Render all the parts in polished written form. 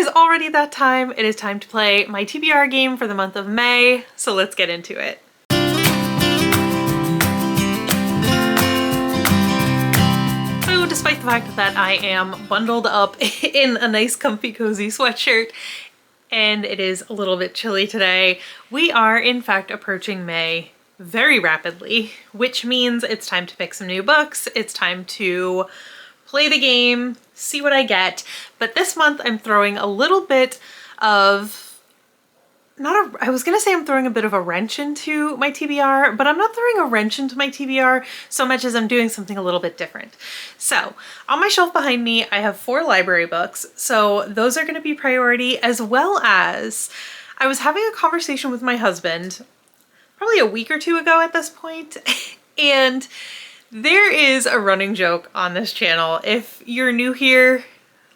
is already that time. It is time to play my TBR game for the month of May, so let's get into it. So despite the fact that I am bundled up in a nice comfy cozy sweatshirt and it is a little bit chilly today, we are in fact approaching May very rapidly, which means it's time to pick some new books. It's time to play the game, see what I get. But this month I'm throwing a little bit of, I was gonna say I'm throwing a bit of a wrench into my TBR, but I'm not throwing a wrench into my TBR so much as I'm doing something a little bit different. So on my shelf behind me, I have 4 library books. So those are gonna be priority, as well as I was having a conversation with my husband probably a week or 2 ago at this point, and there is a running joke on this channel. If you're new here,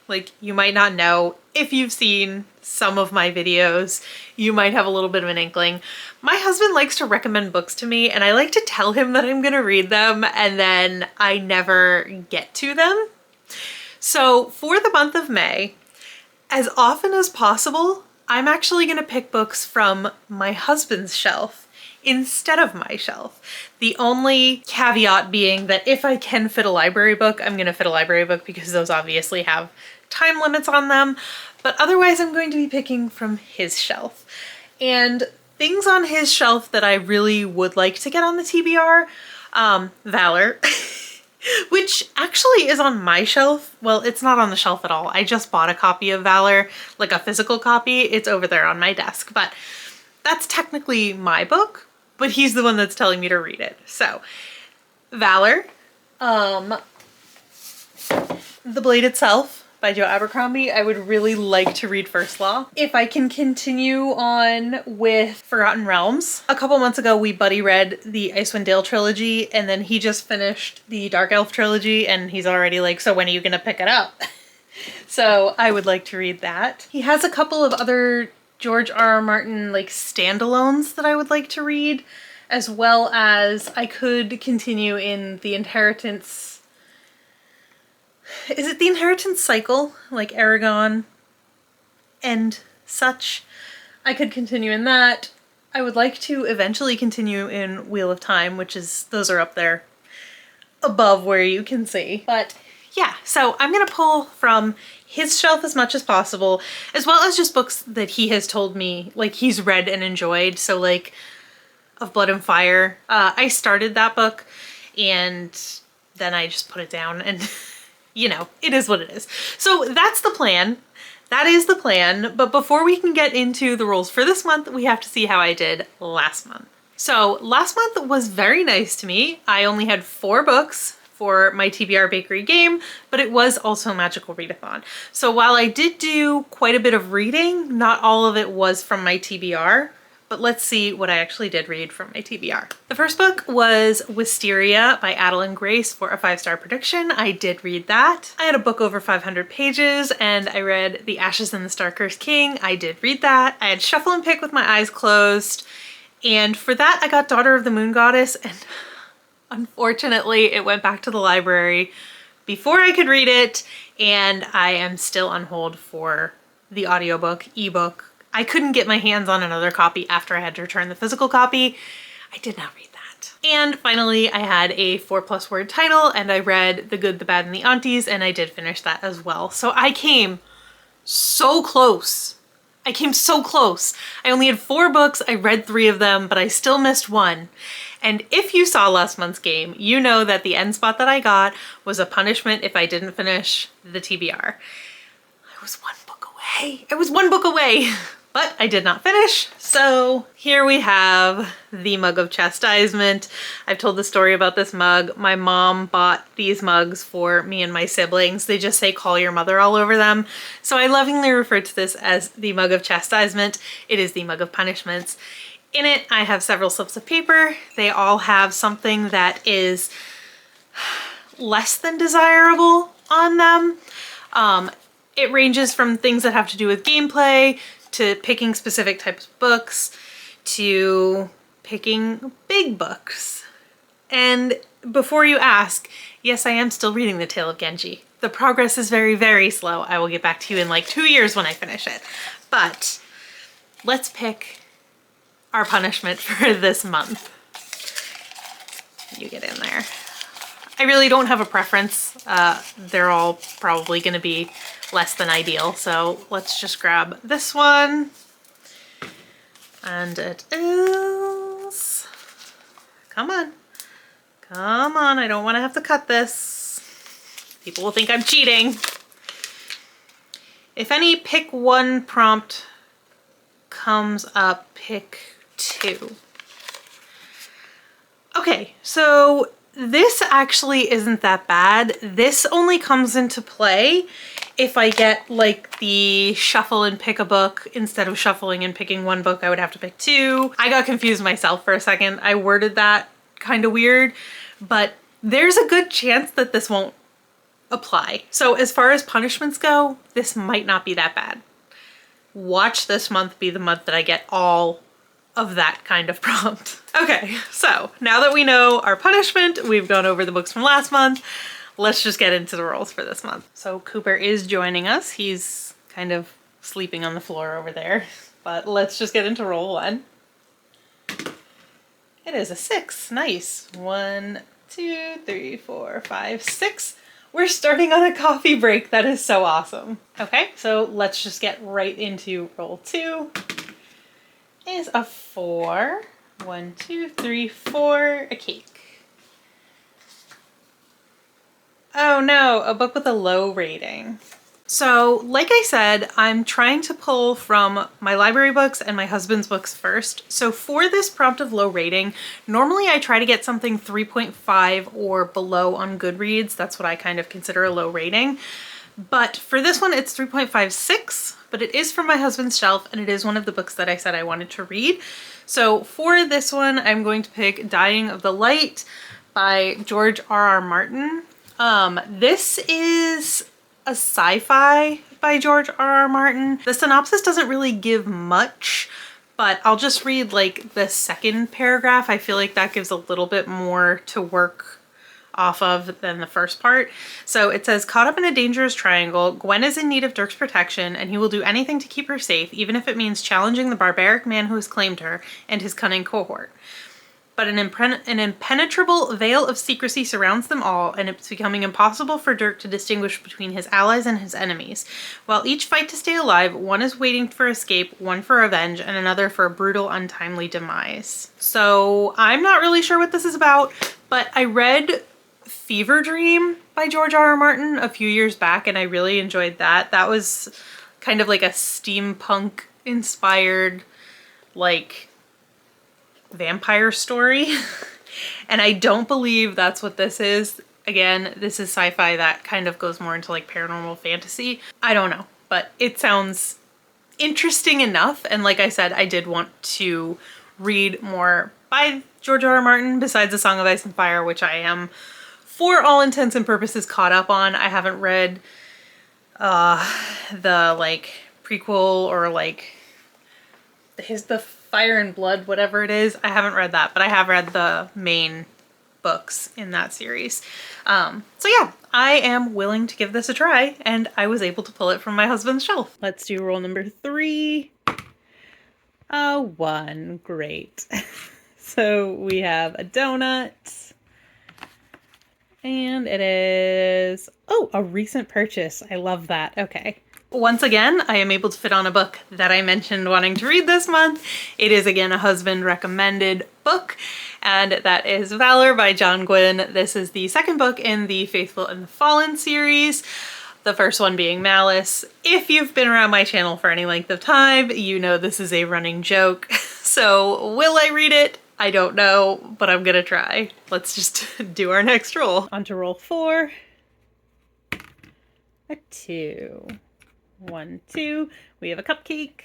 like, you might not know. If you've seen some of my videos, you might have a little bit of an inkling. My husband likes to recommend books to me, and I like to tell him that I'm gonna read them, and then I never get to them. So for the month of May, as often as possible, I'm actually gonna pick books from my husband's shelf instead of my shelf. The only caveat being that if I can fit a library book, I'm gonna fit a library book because those obviously have time limits on them, but otherwise I'm going to be picking from his shelf. And things on his shelf that I really would like to get on the TBR, Valor, which actually is on my shelf. Well, it's not on the shelf at all. I just bought a copy of Valor, like a physical copy. It's over there on my desk, but that's technically my book, but he's the one that's telling me to read it. So, Valor, The Blade Itself by Joe Abercrombie. I would really like to read First Law. If I can continue on with Forgotten Realms. A couple months ago, we buddy read the Icewind Dale trilogy, and then he just finished the Dark Elf trilogy, and he's already like, so when are you gonna pick it up? So I would like to read that. He has a couple of other George R.R. Martin like standalones that I would like to read, as well as I could continue in the Inheritance. Is it the Inheritance cycle? Like Aragon and such? I could continue in that. I would like to eventually continue in Wheel of Time, which is, those are up there above where you can see. But yeah, so I'm gonna pull from his shelf as much as possible, as well as just books that he has told me, like, he's read and enjoyed. So like Of Blood and Fire, I started that book and then I just put it down, and you know, it is what it is. So that's the plan. That is the plan. But before we can get into the rules for this month, we have to see how I did last month. So last month was very nice to me. I only had 4 books for my TBR Bakery game, but it was also Magical Readathon. So while I did do quite a bit of reading, not all of it was from my TBR, but let's see what I actually did read from my TBR. The first book was Wisteria by Adeline Grace for a 5-star prediction. I did read that. I had a book over 500 pages, and I read The Ashes and the Star-Cursed King. I did read that. I had Shuffle and Pick with my eyes closed, and for that I got Daughter of the Moon Goddess, and unfortunately, it went back to the library before I could read it, and I am still on hold for the audiobook, ebook. I couldn't get my hands on another copy after I had to return the physical copy. I did not read that. And finally, I had a 4+ word title, and I read The Good, the Bad, and the Aunties, and I did finish that as well. So I came so close. I came so close. I only had 4 books. I read 3 of them, but I still missed one. And if you saw last month's game, you know that the end spot that I got was a punishment if I didn't finish the TBR. I was 1 book away. I was 1 book away, but I did not finish. So here we have the Mug of Chastisement. I've told the story about this mug. My mom bought these mugs for me and my siblings. They just say "Call your mother" all over them. So I lovingly refer to this as the Mug of Chastisement. It is the Mug of Punishments. In it, I have several slips of paper. They all have something that is less than desirable on them. It ranges from things that have to do with gameplay, to picking specific types of books, to picking big books. And before you ask, yes, I am still reading The Tale of Genji. the progress is very, very slow. I will get back to you in like 2 years when I finish it. But let's pick our punishment for this month. You get in there. I really don't have a preference. They're all probably going to be less than ideal. So let's just grab this one. And it is... Come on. Come on, I don't want to have to cut this. People will think I'm cheating. If any pick one prompt comes up, pick two. Okay, so this actually isn't that bad. This only comes into play if I get like the shuffle and pick a book. Instead of shuffling and picking one book, I would have to pick two. I got confused myself for a second. I worded that kind of weird, but there's a good chance that this won't apply. So as far as punishments go, this might not be that bad. Watch this month be the month that I get all of that kind of prompt. Okay, so now that we know our punishment, we've gone over the books from last month, let's just get into the rolls for this month. So Cooper is joining us. He's kind of sleeping on the floor over there, but let's just get into roll one. It is a 6, nice. 1, 2, 3, 4, 5, 6. We're starting on a coffee break. That is so awesome. Okay, so let's just get right into roll 2. Is a 4. 1, 2, 3, 4. A cake. Oh no, a book with a low rating. So, like I said, I'm trying to pull from my library books and my husband's books first. So for this prompt of low rating, normally I try to get something 3.5 or below on Goodreads. That's what I kind of consider a low rating. But for this one, it's 3.56, but it is from my husband's shelf and it is one of the books that I said I wanted to read. So for this one, I'm going to pick Dying of the Light by George R.R. Martin. This is a sci-fi by George R.R. Martin. The synopsis doesn't really give much, but I'll just read like the second paragraph. I feel like that gives a little bit more to work off of than the first part. So it says, caught up in a dangerous triangle, Gwen is in need of Dirk's protection and he will do anything to keep her safe, even if it means challenging the barbaric man who has claimed her and his cunning cohort. But an impenetrable veil of secrecy surrounds them all, and it's becoming impossible for Dirk to distinguish between his allies and his enemies. While each fight to stay alive, one is waiting for escape, one for revenge, and another for a brutal, untimely demise. So I'm not really sure what this is about, but I read Fever Dream by George R.R. Martin a few years back, and I really enjoyed that. That was kind of like a steampunk inspired, like, vampire story. And I don't believe that's what this is. Again, this is sci-fi that kind of goes more into like paranormal fantasy. I don't know, but it sounds interesting enough. And like I said, I did want to read more by George R.R. Martin besides A Song of Ice and Fire, which I am for all intents and purposes caught up on. I haven't read the like prequel or like the Fire and Blood, whatever it is. I haven't read that, but I have read the main books in that series. So yeah, I am willing to give this a try, and I was able to pull it from my husband's shelf. Let's do roll number 3. A 1, great. So we have a donut, and it is, oh, a recent purchase. I love that. Okay. Once again, I am able to fit on a book that I mentioned wanting to read this month. It is again a husband recommended book, and that is Valor by John Gwynne. This is the second book in the Faithful and the Fallen series, the first one being Malice. If you've been around my channel for any length of time, you know this is a running joke. So will I read it? I don't know, but I'm gonna try. Let's just do our next roll. On to roll 4. A 2. 1, 2. We have a cupcake.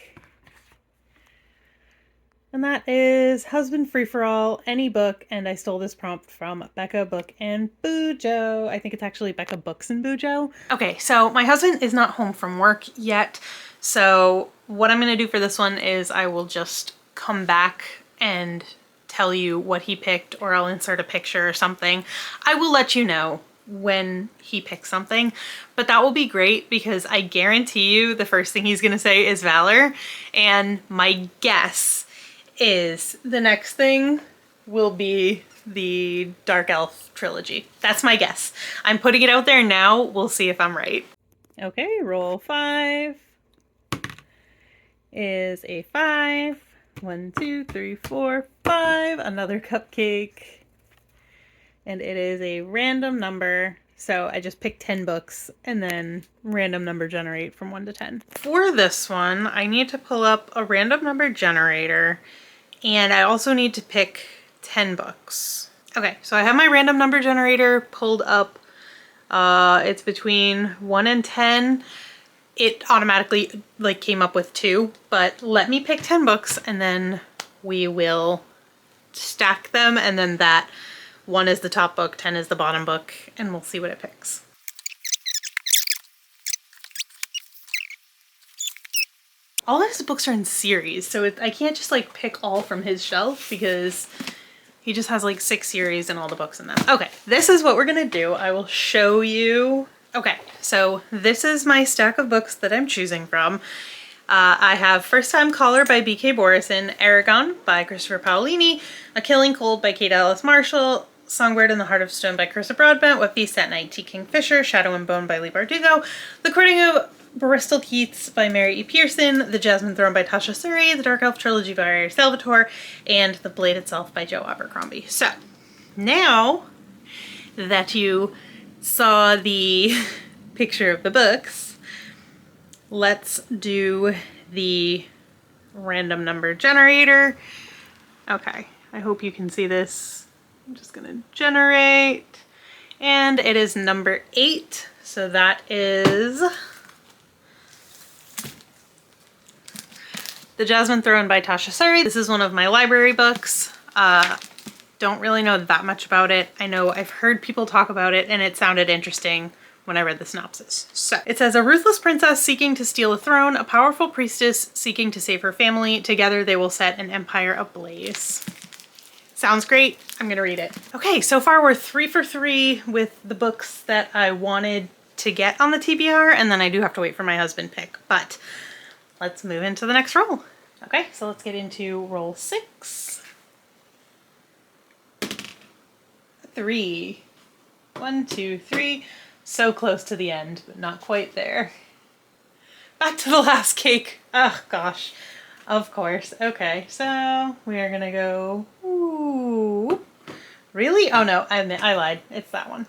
And that is Husband Free for All, Any Book, and I stole this prompt from Becca Book and Bujo. I think it's actually Becca Books and Bujo. Okay, so my husband is not home from work yet, so what I'm gonna do for this one is I will just come back and tell you what he picked, or I'll insert a picture or something. I will let you know when he picks something, but that will be great because I guarantee you the first thing he's gonna say is Valor, and my guess is the next thing will be the Dark Elf trilogy. That's my guess. I'm putting it out there now. We'll see if I'm right. Okay, roll 5 is a 5. 1, 2, 3, 4, 5. Another cupcake. And it is a random number. So I just picked 10 books and then random number generate from 1 to 10. For this one, I need to pull up a random number generator, and I also need to pick 10 books. Okay, so I have my random number generator pulled up. It's between 1 and 10. It automatically like came up with 2, but let me pick 10 books and then we will stack them, and then that 1 is the top book, 10 is the bottom book, and we'll see what it picks. All of his books are in series, so I can't just like pick all from his shelf because he just has like 6 series and all the books in them. Okay, this is what we're gonna do. I will show you. Okay, so this is my stack of books that I'm choosing from. I have First Time Caller by B.K. Borison, Aragon by Christopher Paolini, A Killing Cold by Kate Alice Marshall, Songbird in the Heart of Stone by Carissa Broadbent, What Feast at Night, T. Kingfisher, Shadow and Bone by Leigh Bardugo, The Courting of Bristol Keats by Mary E. Pearson, The Jasmine Throne by Tasha Suri, The Dark Elf Trilogy by Ari Salvatore, and The Blade Itself by Joe Abercrombie. So, now that you saw the picture of the books, let's do the random number generator. Okay, I hope you can see this. I'm just gonna generate, and it is number 8. So that is The Jasmine Throne by Tasha Suri. This is one of my library books. Don't really know that much about it. I know I've heard people talk about it and it sounded interesting when I read the synopsis. So it says, a ruthless princess seeking to steal a throne, a powerful priestess seeking to save her family. Together they will set an empire ablaze. Sounds great. I'm gonna read it. Okay, so far we're 3 for 3 with the books that I wanted to get on the TBR, and then I do have to wait for my husband pick, but let's move into the next roll. Okay, so let's get into roll 6. 3. 1, 2, 3. So close to the end, but not quite there. Back to the last cake. Oh gosh. Of course. Okay, so we are gonna go. Ooh. Really? Oh no, I lied. It's that one.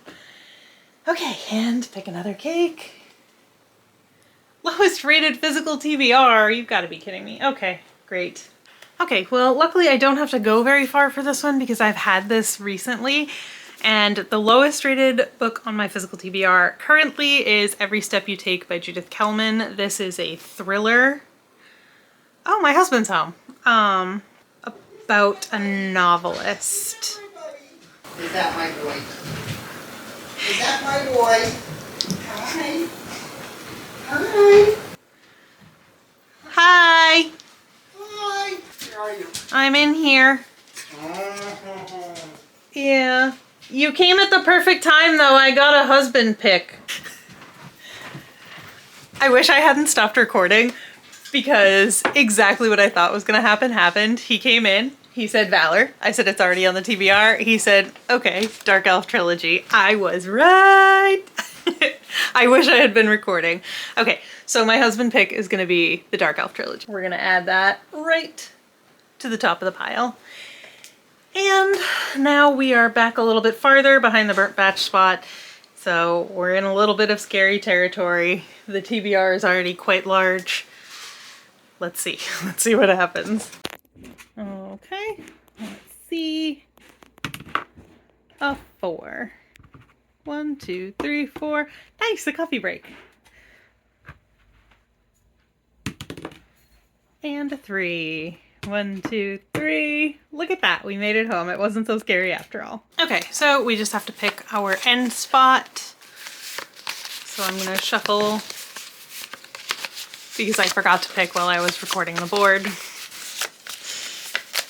Okay, and pick another cake. Lowest rated physical TBR. You've got to be kidding me. Okay, great. Okay, well, luckily I don't have to go very far for this one because I've had this recently. And the lowest rated book on my physical TBR currently is Every Step You Take by Judith Kelman. This is a thriller. Oh, my husband's home. About a novelist. Is that my boy? Is that my boy? Hi. Hi. Hi. Hi. Where are you? I'm in here. Yeah. You came at the perfect time though. I got a husband pick. I wish I hadn't stopped recording because exactly what I thought was gonna happen happened. He came in, he said Valor. I said it's already on the TBR. He said, okay, Dark Elf Trilogy. I was right. I wish I had been recording. Okay, so my husband pick is gonna be the Dark Elf Trilogy. We're gonna add that right to the top of the pile. And now we are back a little bit farther behind the burnt batch spot. So we're in a little bit of scary territory. The TBR is already quite large. Let's see. Let's see what happens. Okay, let's see. A 4. 1, 2, 3, 4. Nice, a coffee break. And a 3. 1, 2, 3. Look at that. We made it home. It wasn't so scary after all. Okay, so we just have to pick our end spot. So I'm gonna shuffle because I forgot to pick while I was recording the board.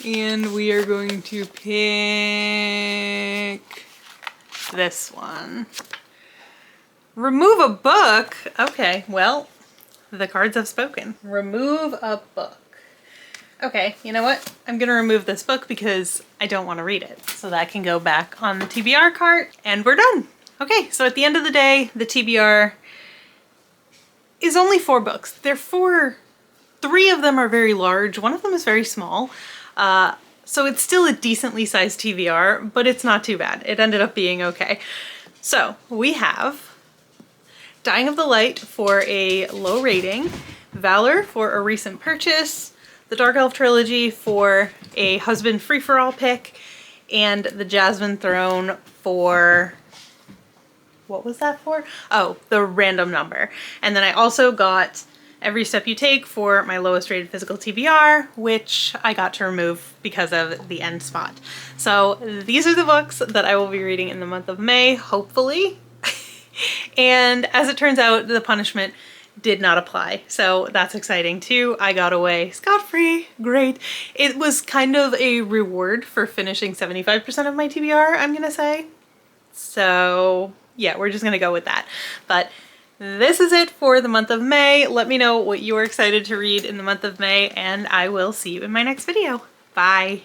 And we are going to pick this one. Remove a book? Okay, well, the cards have spoken. Remove a book. Okay, you know what? I'm gonna remove this book because I don't want to read it. So that can go back on the TBR cart and we're done. Okay, so at the end of the day, the TBR is only 4 books. They're 3 of them are very large, one of them is very small. So it's still a decently sized TBR, but it's not too bad. It ended up being okay. So we have Dying of the Light for a low rating, Valor for a recent purchase, the Dark Elf trilogy for a husband free-for-all pick, and the Jasmine Throne for, what was that for? Oh, the random number. And then I also got Every Step You Take for my lowest rated physical TBR, which I got to remove because of the end spot. So these are the books that I will be reading in the month of May, hopefully. And as it turns out, the punishment did not apply. So that's exciting too. I got away scot-free. Great. It was kind of a reward for finishing 75% of my TBR, I'm gonna say. So yeah, we're just gonna go with that. But this is it for the month of May. Let me know what you're excited to read in the month of May, and I will see you in my next video. Bye.